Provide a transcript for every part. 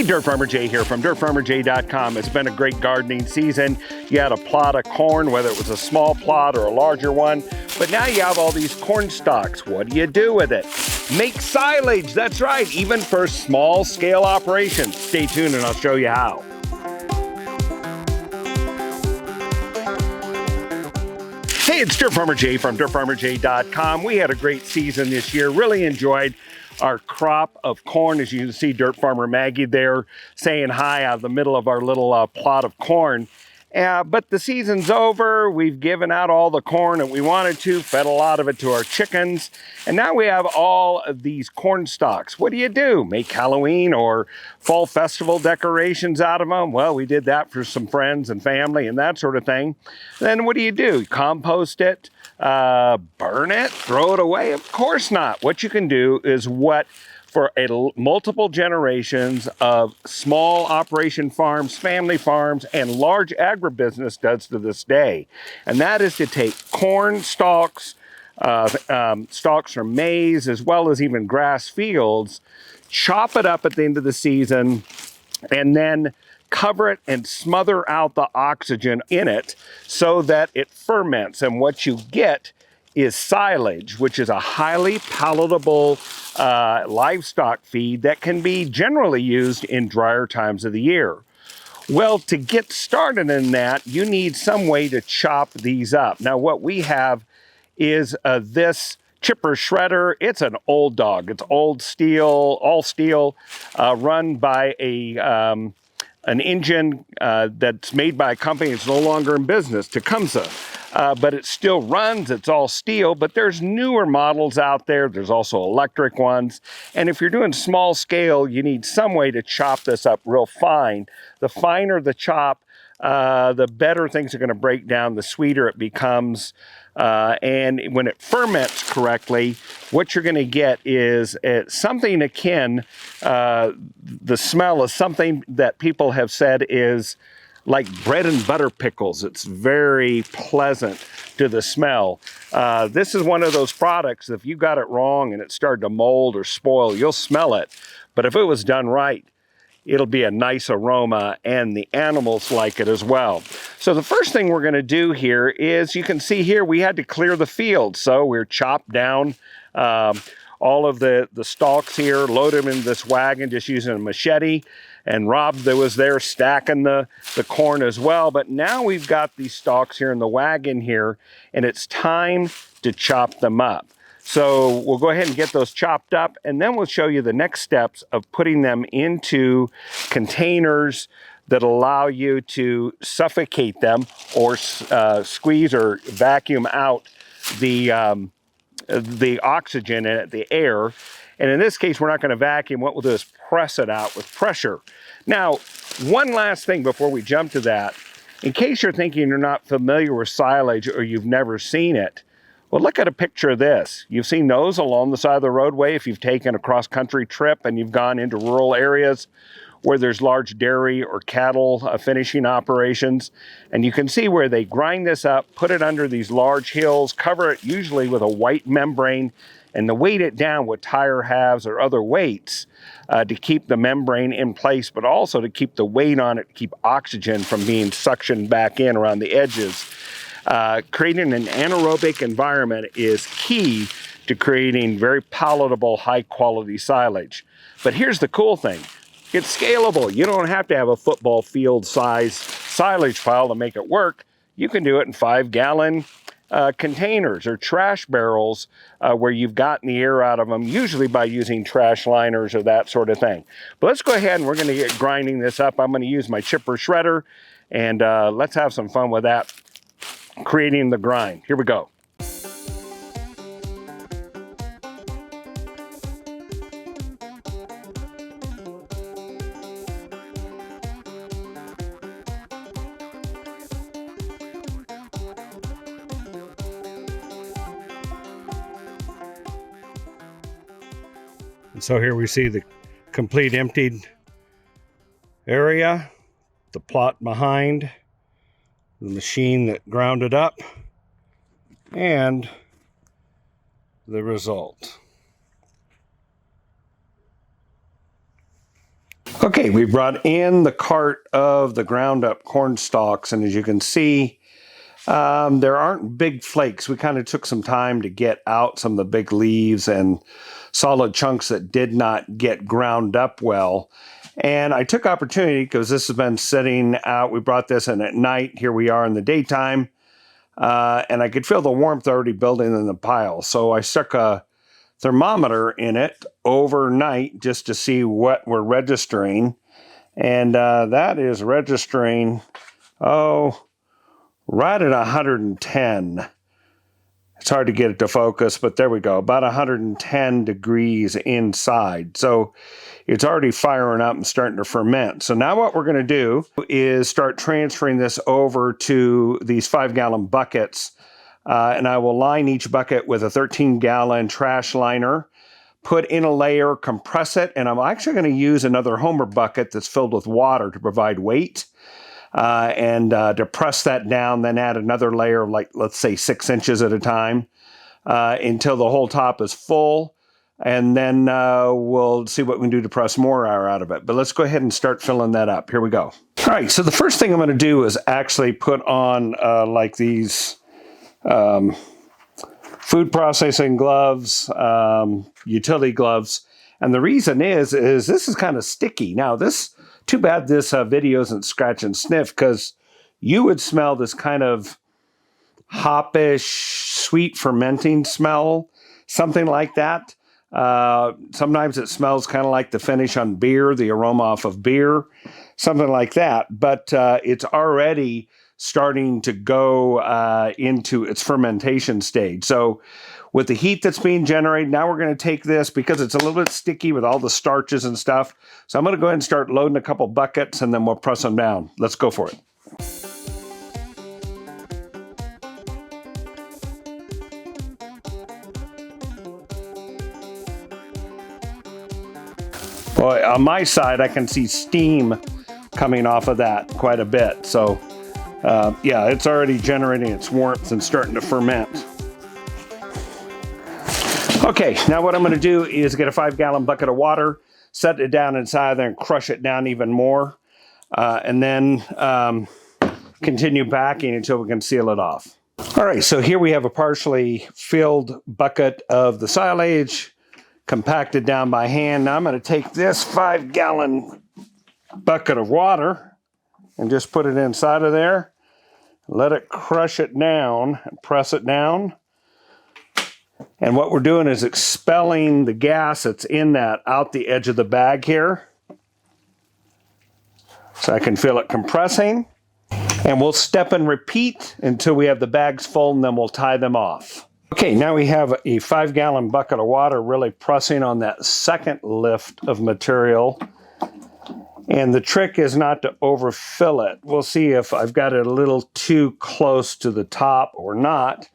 Hey, Dirt Farmer Jay here from dirtfarmerjay.com. It's been a great gardening season. You had a plot of corn, whether it was a small plot or a larger one, but now you have all these corn stalks. What do you do with it? Make silage, that's right, even for small scale operations. Stay tuned and I'll show you how. Hey, it's Dirt Farmer Jay from dirtfarmerjay.com. We had a great season this year, really enjoyed our crop of corn. As you can see, Dirt Farmer Maggie there saying hi out of the middle of our little plot of corn. But the season's over. We've given out all the corn that we wanted to, fed a lot of it to our chickens, and now we have all of these corn stalks. What do you do? Make Halloween or fall festival decorations out of them? Well, we did that for some friends and family and that sort of thing. Then what do? Compost it, burn it, throw it away? Of course not. What you can do is what for multiple generations of small operation farms, family farms, and large agribusiness does to this day. And that is to take corn stalks, stalks from maize, as well as even grass fields, chop it up at the end of the season, and then cover it and smother out the oxygen in it so that it ferments. And what you get is silage, which is a highly palatable livestock feed that can be generally used in drier times of the year. Well, to get started in that, you need some way to chop these up. Now, what we have is this chipper shredder. It's an old dog. It's old steel, all steel, run by an engine that's made by a company that's no longer in business, Tecumseh. But it still runs, it's all steel, but there's newer models out there. There's also electric ones. And if you're doing small scale, you need some way to chop this up real fine. The finer the chop, the better things are going to break down, the sweeter it becomes. And when it ferments correctly, what you're going to get is something akin, the smell is something that people have said is like bread and butter pickles. It's very pleasant to the smell. This is one of those products, if you got it wrong and it started to mold or spoil, you'll smell it. But if it was done right, it'll be a nice aroma, and the animals like it as well. So the first thing we're gonna do here is, you can see here, we had to clear the field. So we're chopped down all of the stalks here, load them in this wagon just using a machete. And Rob that was there stacking the corn as well. But now we've got these stalks here in the wagon here, and it's time to chop them up. So we'll go ahead and get those chopped up, and then we'll show you the next steps of putting them into containers that allow you to suffocate them or squeeze or vacuum out the oxygen in it, the air. And in this case, we're not going to vacuum. What we'll do is press it out with pressure. Now, one last thing before we jump to that. In case you're thinking you're not familiar with silage or you've never seen it, well, look at a picture of this. You've seen those along the side of the roadway if you've taken a cross-country trip and you've gone into rural areas where there's large dairy or cattle finishing operations. And you can see where they grind this up, put it under these large hills, cover it usually with a white membrane, and to weight it down with tire halves or other weights to keep the membrane in place, but also to keep the weight on it, to keep oxygen from being suctioned back in around the edges. Creating an anaerobic environment is key to creating very palatable, high-quality silage. But here's the cool thing. It's scalable. You don't have to have a football field size silage pile to make it work. You can do it in 5-gallon containers or trash barrels where you've gotten the air out of them, usually by using trash liners or that sort of thing. But let's go ahead and we're going to get grinding this up. I'm going to use my chipper shredder, and let's have some fun with that, creating the grind. Here we go. So here we see the complete emptied area, the plot behind, the machine that ground it up, and the result. Okay, we brought in the cart of the ground up corn stalks, and as you can see, there aren't big flakes. We kind of took some time to get out some of the big leaves and solid chunks that did not get ground up well. And I took opportunity because this has been sitting out. We brought this in at night. Here we are in the daytime. And I could feel the warmth already building in the pile. So I stuck a thermometer in it overnight just to see what we're registering. And that is registering, right at 110. It's hard to get it to focus, but there we go, about 110 degrees inside. So it's already firing up and starting to ferment. So now what we're going to do is start transferring this over to these 5-gallon buckets. And I will line each bucket with a 13-gallon trash liner, put in a layer, compress it, and I'm actually going to use another Homer bucket that's filled with water to provide weight. And to press that down, then add another layer of, like, let's say 6 inches at a time until the whole top is full. And then we'll see what we can do to press more air out of it. But let's go ahead and start filling that up. Here we go. All right, so the first thing I'm going to do is actually put on like these food processing gloves, utility gloves. And the reason is this is kind of sticky. Now, too bad this video isn't scratch and sniff, because you would smell this kind of hoppish, sweet fermenting smell, something like that. Sometimes it smells kind of like the finish on beer, the aroma off of beer, something like that. But it's already starting to go into its fermentation stage. So with the heat that's being generated, now we're going to take this, because it's a little bit sticky with all the starches and stuff. So I'm going to go ahead and start loading a couple buckets, and then we'll press them down. Let's go for it. Well, on my side, I can see steam coming off of that quite a bit. So yeah, it's already generating its warmth and starting to ferment. Okay, now what I'm going to do is get a 5-gallon bucket of water, set it down inside there and crush it down even more, and then continue backing until we can seal it off. All right, so here we have a partially filled bucket of the silage, compacted down by hand. Now I'm going to take this 5-gallon bucket of water and just put it inside of there, let it crush it down, and press it down. And what we're doing is expelling the gas that's in that out the edge of the bag here. So I can feel it compressing. And we'll step and repeat until we have the bags full, and then we'll tie them off. Okay, now we have a 5-gallon bucket of water really pressing on that second lift of material. And the trick is not to overfill it. We'll see if I've got it a little too close to the top or not,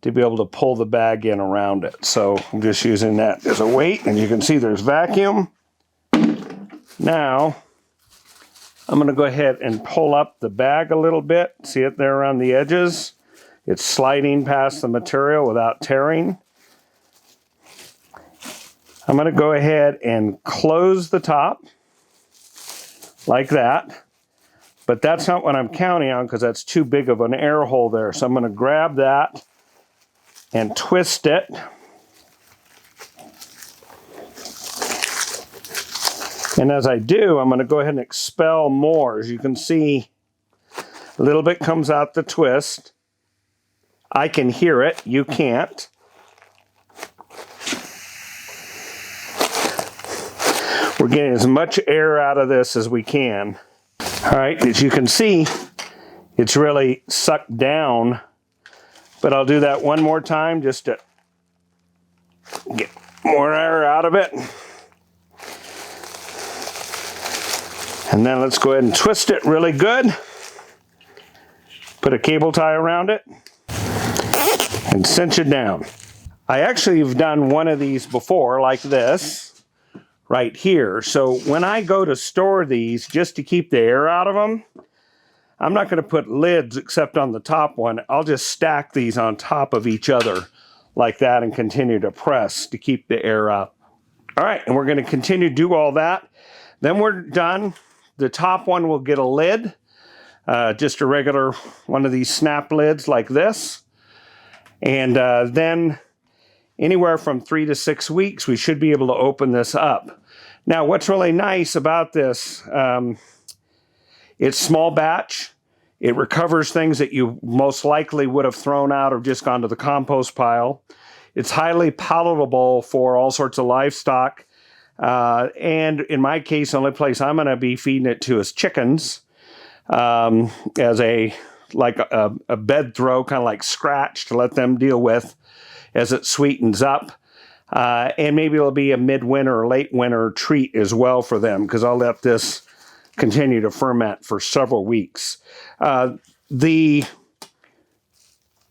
to be able to pull the bag in around it. So I'm just using that as a weight, and you can see there's vacuum. Now, I'm going to go ahead and pull up the bag a little bit. See it there around the edges? It's sliding past the material without tearing. I'm going to go ahead and close the top like that. But that's not what I'm counting on, because that's too big of an air hole there. So I'm going to grab that and twist it. And as I do, I'm going to go ahead and expel more. As you can see, a little bit comes out the twist. I can hear it. You can't. We're getting as much air out of this as we can. All right, as you can see, it's really sucked down. But I'll do that one more time just to get more air out of it. And then let's go ahead and twist it really good. Put a cable tie around it and cinch it down. I actually have done one of these before, like this, right here. So when I go to store these, just to keep the air out of them, I'm not going to put lids except on the top one. I'll just stack these on top of each other like that and continue to press to keep the air out. All right, and we're going to continue to do all that. Then we're done. The top one will get a lid, just a regular one of these snap lids like this. And then anywhere from 3 to 6 weeks, we should be able to open this up. Now, what's really nice about this, it's small batch. It recovers things that you most likely would have thrown out or just gone to the compost pile. It's highly palatable for all sorts of livestock. And in my case, the only place I'm going to be feeding it to is chickens, as a bed throw, kind of like scratch to let them deal with as it sweetens up. And maybe it'll be a midwinter or late winter treat as well for them, because I'll let this continue to ferment for several weeks. The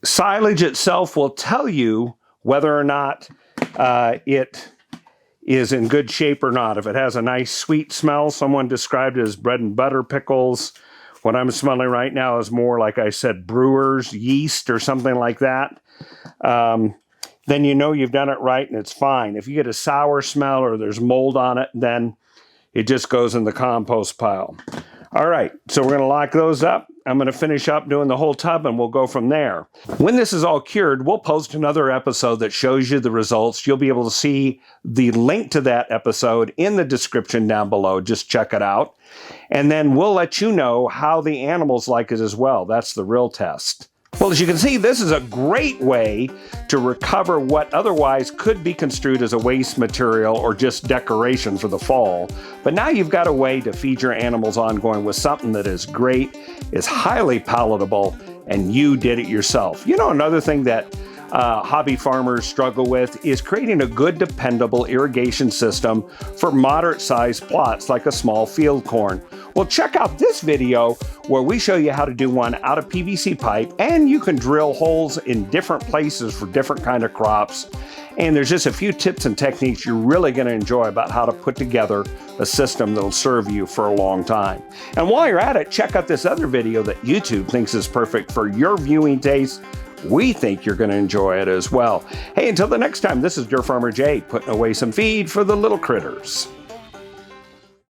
silage itself will tell you whether or not it is in good shape or not. If it has a nice sweet smell, someone described it as bread and butter pickles. What I'm smelling right now is more, like I said, brewer's yeast or something like that. Then you know you've done it right and it's fine. If you get a sour smell or there's mold on it, then it just goes in the compost pile. All right, so we're going to lock those up. I'm going to finish up doing the whole tub and we'll go from there. When this is all cured, we'll post another episode that shows you the results. You'll be able to see the link to that episode in the description down below. Just check it out. And then we'll let you know how the animals like it as well. That's the real test. Well, as you can see, this is a great way to recover what otherwise could be construed as a waste material or just decoration for the fall. But now you've got a way to feed your animals ongoing with something that is great, is highly palatable, and you did it yourself. You know, another thing that hobby farmers struggle with is creating a good, dependable irrigation system for moderate-sized plots like a small field corn. Well, check out this video where we show you how to do one out of PVC pipe, and you can drill holes in different places for different kind of crops. And there's just a few tips and techniques you're really going to enjoy about how to put together a system that'll serve you for a long time. And while you're at it, check out this other video that YouTube thinks is perfect for your viewing taste. We think you're going to enjoy it as well. Hey, until the next time, this is Dirt Farmer Jay, putting away some feed for the little critters.